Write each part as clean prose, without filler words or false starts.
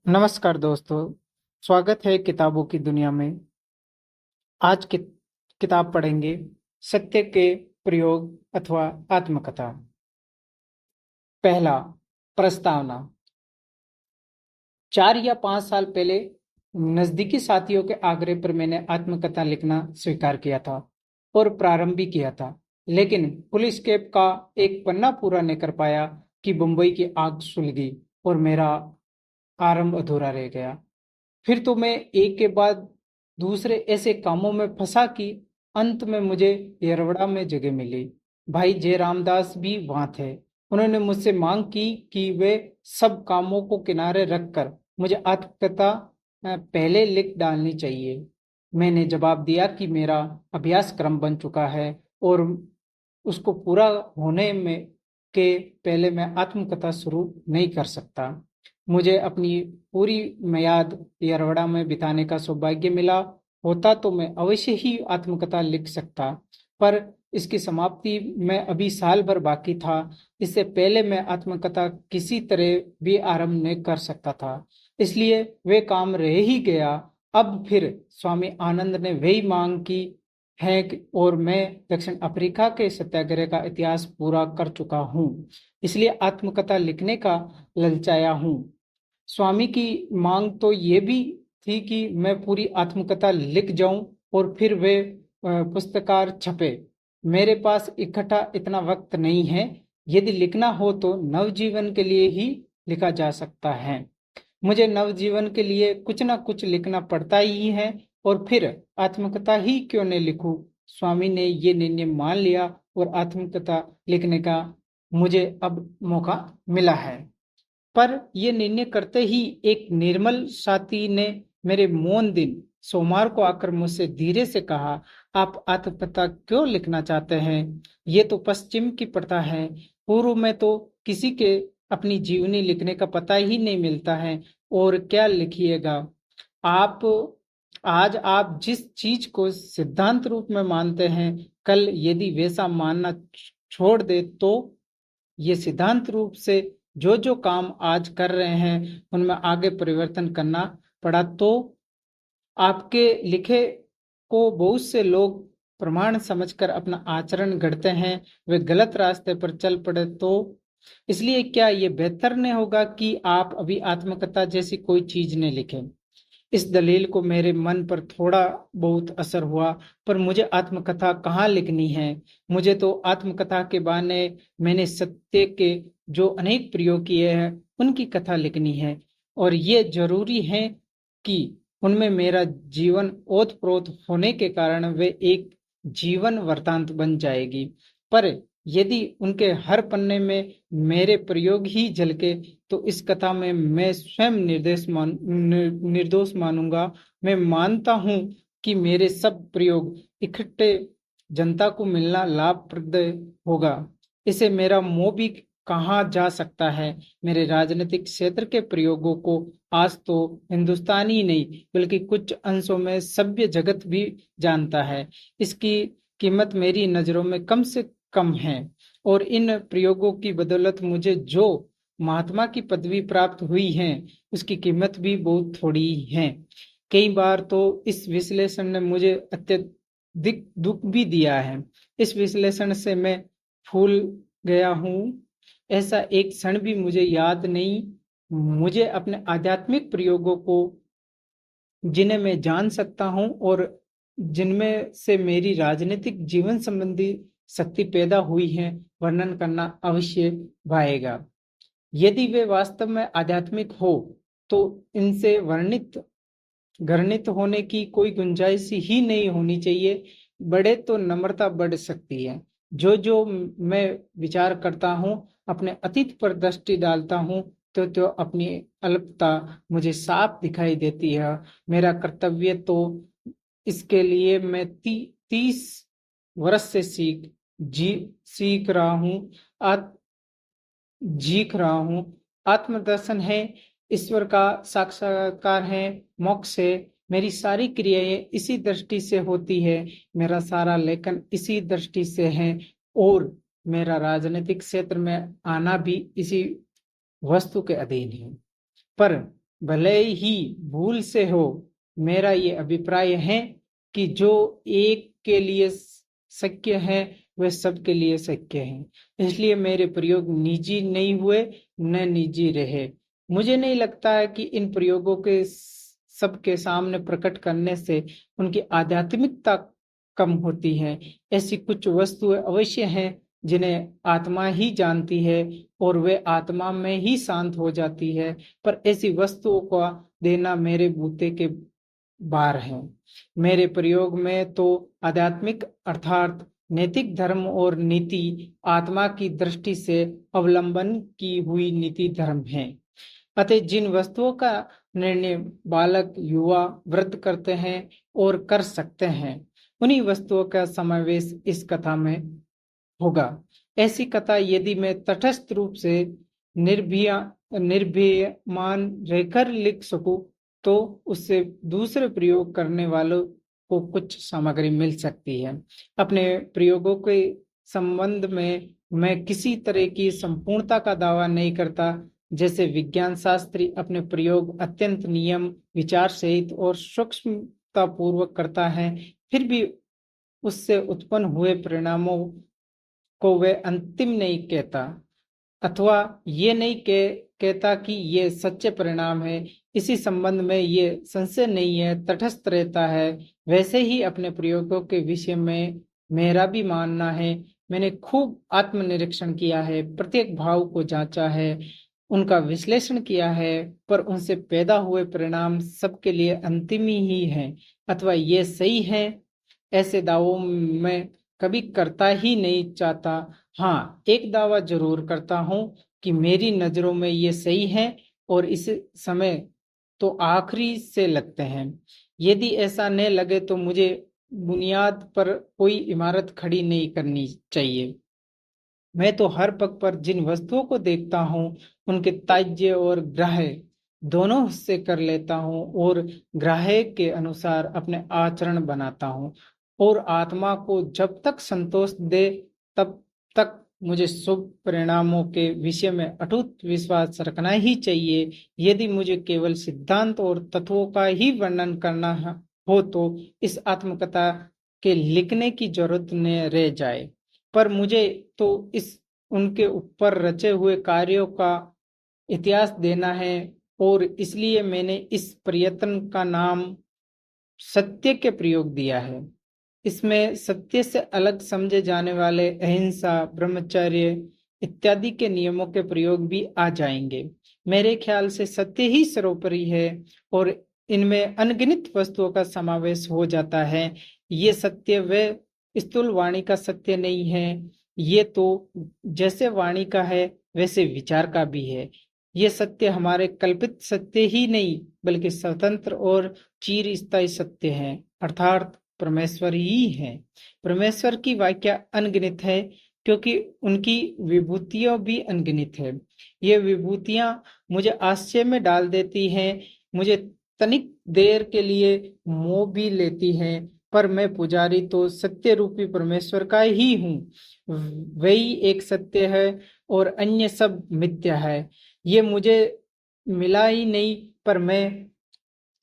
नमस्कार दोस्तों, स्वागत है किताबों की दुनिया में। आज किताब पढ़ेंगे सत्य के प्रयोग अथवा आत्मकथा। पहला, प्रस्तावना। 4 या 5 साल पहले नजदीकी साथियों के आग्रह पर मैंने आत्मकथा लिखना स्वीकार किया था और प्रारंभ भी किया था, लेकिन पुलिस कैब का एक पन्ना पूरा नहीं कर पाया कि मुंबई की आग सुलगी और मेरा आरंभ अधूरा रह गया। फिर तो मैं एक के बाद दूसरे ऐसे कामों में फंसा कि अंत में मुझे येरवड़ा में जगह मिली। भाई जय रामदास भी वहां थे। उन्होंने मुझसे मांग की कि वे सब कामों को किनारे रखकर मुझे आत्मकथा पहले लिख डालनी चाहिए। मैंने जवाब दिया कि मेरा अभ्यास क्रम बन चुका है और उसको पूरा होने में के पहले मैं आत्मकथा शुरू नहीं कर सकता। मुझे अपनी पूरी मियाद यरवड़ा में बिताने का सौभाग्य मिला होता तो मैं अवश्य ही आत्मकथा लिख सकता, पर इसकी समाप्ति में अभी साल भर बाकी था। इससे पहले मैं आत्मकथा किसी तरह भी आरंभ नहीं कर सकता था, इसलिए वे काम रह ही गया। अब फिर स्वामी आनंद ने वही मांग की है और मैं दक्षिण अफ्रीका के सत्याग्रह का इतिहास पूरा कर चुका हूँ, इसलिए आत्मकथा लिखने का ललचाया हूँ। स्वामी की मांग तो ये भी थी कि मैं पूरी आत्मकथा लिख जाऊं और फिर वे पुस्तकार छपे। मेरे पास इकट्ठा इतना वक्त नहीं है। यदि लिखना हो तो नवजीवन के लिए ही लिखा जा सकता है। मुझे नवजीवन के लिए कुछ ना कुछ लिखना पड़ता ही है, और फिर आत्मकथा ही क्यों नहीं लिखूं। स्वामी ने ये निर्णय मान लिया और आत्मकथा लिखने का मुझे अब मौका मिला है। पर यह निर्णय करते ही एक निर्मल साथी ने मेरे मौन दिन सोमवार को आकर मुझसे धीरे से कहा, आप आत्मकथा क्यों लिखना चाहते हैं? ये तो पश्चिम की प्रथा है। पूर्व में तो किसी के अपनी जीवनी लिखने का पता ही नहीं मिलता है, और क्या लिखिएगा आप। आज आप जिस चीज को सिद्धांत रूप में मानते हैं, कल यदि वैसा मानना छोड़ दे तो ये सिद्धांत रूप से जो जो काम आज कर रहे हैं उनमें आगे परिवर्तन करना पड़ा तो आपके लिखे को बहुत से लोग प्रमाण समझकर अपना आचरण गढ़ते हैं। वे गलत रास्ते पर चल पड़े तो इसलिए क्या ये बेहतर नहीं होगा कि आप अभी आत्मकथा जैसी कोई चीज नहीं लिखें? इस दलील को मेरे मन पर थोड़ा बहुत असर हुआ, पर मुझे आत्मकथा कहाँ लिखनी है। मुझे तो आत्मकथा के बहाने मैंने सत्य के जो अनेक प्रयोग किए हैं उनकी कथा लिखनी है, और ये जरूरी है कि उनमें मेरा जीवन ओतप्रोत होने के कारण वे एक जीवन वृतांत बन जाएगी। पर यदि उनके हर पन्ने में मेरे प्रयोग ही झलके तो इस कथा में मैं स्वयं निर्दोष मानूंगा। मैं मानता हूं कि मेरे सब प्रयोग इकट्ठे जनता को मिलना लाभप्रद होगा। इसे मेरा मोह भी कहा जा सकता है। मेरे राजनीतिक क्षेत्र के प्रयोगों को आज तो हिंदुस्तान ही नहीं बल्कि कुछ अंशों में सभ्य जगत भी जानता है। इसकी कीमत मेरी नजरों में कम से कम है, और इन प्रयोगों की बदौलत मुझे जो महात्मा की पदवी प्राप्त हुई है उसकी कीमत भी बहुत थोड़ी है। कई बार तो इस विश्लेषण ने मुझे अत्यधिक दुख भी दिया है। इस विश्लेषण से मैं फूल गया हूँ ऐसा एक क्षण भी मुझे याद नहीं। मुझे अपने आध्यात्मिक प्रयोगों को जिन्हें मैं जान सकता हूं और जिनमें से मेरी राजनीतिक जीवन संबंधी शक्ति पैदा हुई है वर्णन करना अवश्य भाएगा। यदि वे वास्तव में आध्यात्मिक हो तो इनसे वर्णित घृणित होने की कोई गुंजाइश ही नहीं होनी चाहिए। बड़े तो नम्रता बढ़ सकती है। जो जो मैं विचार करता हूँ, अपने अतीत पर दृष्टि डालता हूँ, तो अपनी अल्पता मुझे साफ दिखाई देती है। मेरा कर्तव्य तो इसके लिए मैं 30 वर्ष से सीख रहा हूँ, जीख रहा हूँ। आत्मदर्शन है, ईश्वर का साक्षात्कार है, मोक्ष है। मेरी सारी क्रियाएं इसी दृष्टि से होती है। मेरा सारा लेखन इसी दृष्टि से है, और मेरा राजनीतिक क्षेत्र में आना भी इसी वस्तु के अधीन है। पर भले ही भूल से हो, मेरा ये अभिप्राय है कि जो एक के लिए शक्य है वह सबके लिए शक्य है। इसलिए मेरे प्रयोग निजी नहीं हुए, न निजी रहे। मुझे नहीं लगता है कि इन प्रयोगों के सबके सामने प्रकट करने से उनकी आध्यात्मिकता कम होती है। ऐसी कुछ वस्तुएं अवश्य हैं जिन्हें आत्मा ही जानती है और वे आत्मा में ही शांत हो जाती है, पर ऐसी वस्तुओं का देना मेरे बूते के बार है। मेरे प्रयोग में तो आध्यात्मिक अर्थात नैतिक धर्म और नीति आत्मा की दृष्टि से अवलंबन की हुई नीति धर्म है। अतः जिन वस्तुओं का निर्णय बालक, युवा, वृद्ध करते हैं और कर सकते हैं, उन्हीं वस्तुओं का समावेश इस कथा में होगा। ऐसी कथा यदि मैं तटस्थ रूप से निर्भीयमान रहकर लिख सकूं, तो उससे दूसरे प्रयोग करने वालों को कुछ सामग्री मिल सकती है। अपने प्रयोगों के संबंध में मैं किसी तरह की संपूर्णता का दावा नहीं करता। जैसे विज्ञान शास्त्री अपने प्रयोग अत्यंत नियम, विचार सहित और सूक्ष्मता पूर्वक करता है, फिर भी उससे उत्पन्न हुए परिणामों को वे अंतिम नहीं कहता, अथवा ये नहीं कहता कि ये सच्चे परिणाम है। इसी संबंध में ये संशय नहीं है, तटस्थ रहता है। वैसे ही अपने प्रयोगों के विषय में मेरा भी मानना है। मैंने खूब आत्मनिरीक्षण किया है, प्रत्येक भाव को जांचा है, उनका विश्लेषण किया है, पर उनसे पैदा हुए परिणाम सबके लिए अंतिम ही है, अथवा ये सही है, ऐसे दावों में कभी करता ही नहीं चाहता। हाँ, एक दावा जरूर करता हूं कि मेरी नजरों में ये सही है और इस समय तो आखिरी से लगते हैं। यदि ऐसा न लगे तो मुझे बुनियाद पर कोई इमारत खड़ी नहीं करनी चाहिए। मैं तो हर पग पर जिन वस्तुओं को देखता हूँ उनके त्याज्य और ग्राह्य दोनों हिस्से कर लेता हूँ और ग्राह्य के अनुसार अपने आचरण बनाता हूँ, और आत्मा को जब तक संतोष दे तब तक मुझे शुभ परिणामों के विषय में अटूट विश्वास रखना ही चाहिए। यदि मुझे केवल सिद्धांत और तत्वों का ही वर्णन करना हो तो इस आत्मकथा के लिखने की जरूरत न रह जाए, पर मुझे तो इस उनके ऊपर रचे हुए कार्यों का इतिहास देना है, और इसलिए मैंने इस प्रयत्न का नाम सत्य के प्रयोग दिया है। इसमें सत्य से अलग समझे जाने वाले अहिंसा, ब्रह्मचर्य इत्यादि के नियमों के प्रयोग भी आ जाएंगे। मेरे ख्याल से सत्य ही सर्वोपरि है और इनमें अनगिनत वस्तुओं का समावेश हो जाता है। ये सत्य वे स्थूल वाणी का सत्य नहीं है। ये तो जैसे वाणी का है वैसे विचार का भी है। ये सत्य हमारे कल्पित सत्य ही नहीं बल्कि स्वतंत्र और चिरस्थायी सत्य है, अर्थात परमेश्वर ही है। परमेश्वर की व्याख्या अनगिनत है क्योंकि उनकी विभूतियां भी अनगिनत है। ये विभूतियां मुझे आश्चर्य में डाल देती हैं, मुझे तनिक देर के लिए मोह भी लेती हैं, पर मैं पुजारी तो सत्य रूपी परमेश्वर का ही हूँ। वही एक सत्य है और अन्य सब मिथ्या है। ये मुझे मिला ही नहीं, पर मैं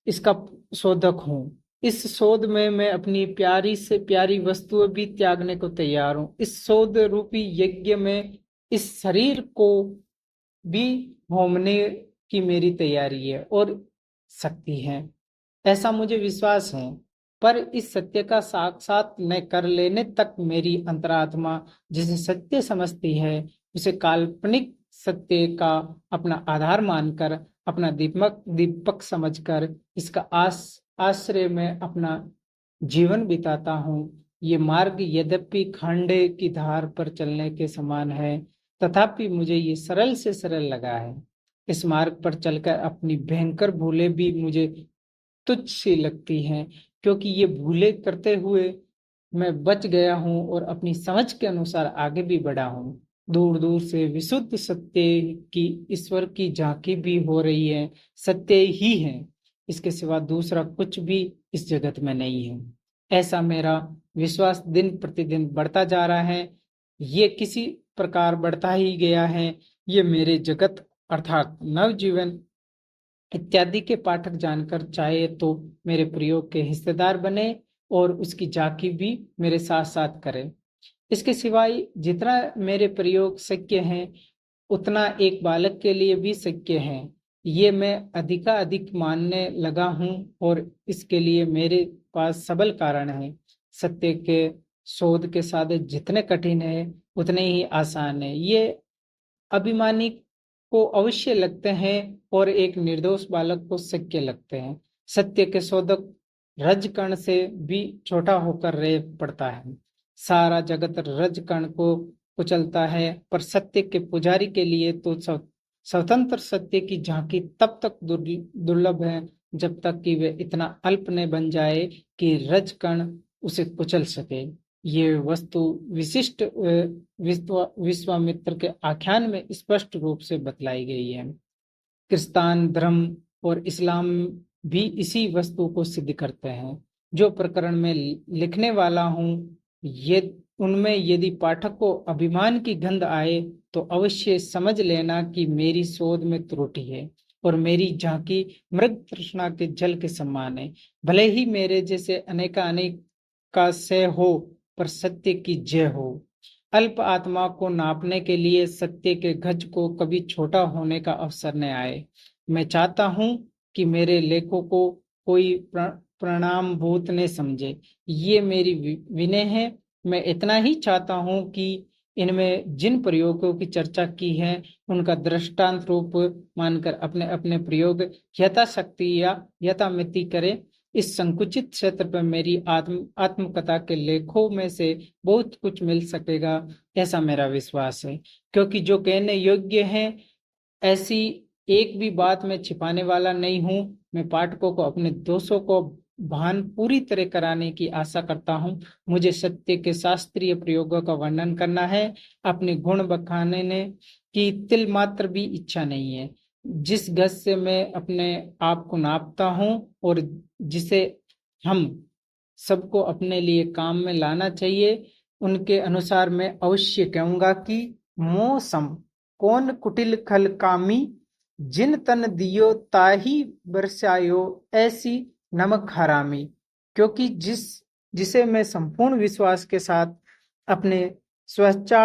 इसका शोधक हूँ। इस शोध में मैं अपनी प्यारी से प्यारी वस्तुएं भी त्यागने को तैयार हूँ। इस शोध रूपी यज्ञ में इस शरीर को भी होमने की मेरी तैयारी है और शक्ति है, ऐसा मुझे विश्वास है। पर इस सत्य का साक्षात न कर लेने तक मेरी अंतरात्मा जिसे सत्य समझती है उसे काल्पनिक सत्य का अपना आधार मानकर, अपना दीपक दीपक समझकर इसका आश्रय में अपना जीवन बिताता हूँ। ये मार्ग यद्यपि खंडे की धार पर चलने के समान है, तथापि मुझे ये सरल से सरल लगा है। इस मार्ग पर चलकर अपनी भयंकर भूलें भी मुझे तुच्छ सी लगती हैं, क्योंकि ये भूलें करते हुए मैं बच गया हूँ और अपनी समझ के अनुसार आगे भी बढ़ा हूँ। दूर दूर से विशुद्ध सत्य की, ईश्वर की झांकी भी हो रही है। सत्य ही है, इसके सिवा दूसरा कुछ भी इस जगत में नहीं है। ऐसा मेरा विश्वास दिन प्रतिदिन बढ़ता जा रहा है। ये किसी प्रकार बढ़ता ही गया है। ये मेरे जगत अर्थात नवजीवन इत्यादि के पाठक जानकर चाहे तो मेरे प्रयोग के हिस्सेदार बने और उसकी झांकी भी मेरे साथ साथ करें। इसके सिवाय जितना मेरे प्रयोग शक्य हैं उतना एक बालक के लिए भी शक्य है। ये मैं अधिकाधिक मानने लगा हूँ और इसके लिए मेरे पास सबल कारण है। सत्य के शोध के साधन जितने कठिन है उतने ही आसान है। ये अभिमानी को अवश्य लगते हैं और एक निर्दोष बालक को शक्य लगते हैं। सत्य के शोधक रजकण से भी छोटा होकर रह पड़ता है। सारा जगत रजकण को कुचलता है, पर सत्य के पुजारी के लिए तो स्वतंत्र सत्य की झांकी तब तक दुर्लभ है जब तक कि वे इतना अल्प न बन जाए कि रजकण उसे कुचल सके। ये वस्तु विशिष्ट विश्वामित्र के आख्यान में स्पष्ट रूप से बतलाई गई है। क्रिस्तान धर्म और इस्लाम भी इसी वस्तु को सिद्ध करते हैं। जो प्रकरण में लिखने वाला हूँ ये उनमें यदि पाठक को अभिमान की गंध आए तो अवश्य समझ लेना कि मेरी शोध में त्रुटि है और मेरी झांकी मृग तृष्णा के जल के समान है। भले ही मेरे जैसे अनेक का सह हो, पर सत्य की जय हो। अल्प आत्मा को नापने के लिए सत्य के गज को कभी छोटा होने का अवसर न आए। मैं चाहता हूं कि मेरे लेखों को कोई प्रणाम भूत न समझे। ये मेरी विनय है। मैं इतना ही चाहता हूं कि इनमें जिन प्रयोगों की चर्चा की है उनका दृष्टांत रूप मानकर अपने अपने प्रयोग यथाशक्ति या यथामिति करे। इस संकुचित क्षेत्र पर मेरी आत्मकथा के लेखों में से बहुत कुछ मिल सकेगा, ऐसा मेरा विश्वास है। क्योंकि जो कहने योग्य है ऐसी एक भी बात मैं छिपाने वाला नहीं हूँ। मैं पाठकों को अपने दोषों को भान पूरी तरह कराने की आशा करता हूँ। मुझे सत्य के शास्त्रीय प्रयोगों का वर्णन करना है, अपने गुण बखाने की तिल मात्र भी इच्छा नहीं है। जिस गज से मैं अपने आप को नापता हूँ और जिसे हम सबको अपने लिए काम में लाना चाहिए, उनके अनुसार मैं अवश्य कहूंगा कि मौसम कौन कुटिल खल कामी, जिन तन दियो ताही बरसायो ऐसी नमक हरामी। क्योंकि जिसे मैं संपूर्ण विश्वास के साथ अपने स्वेच्छा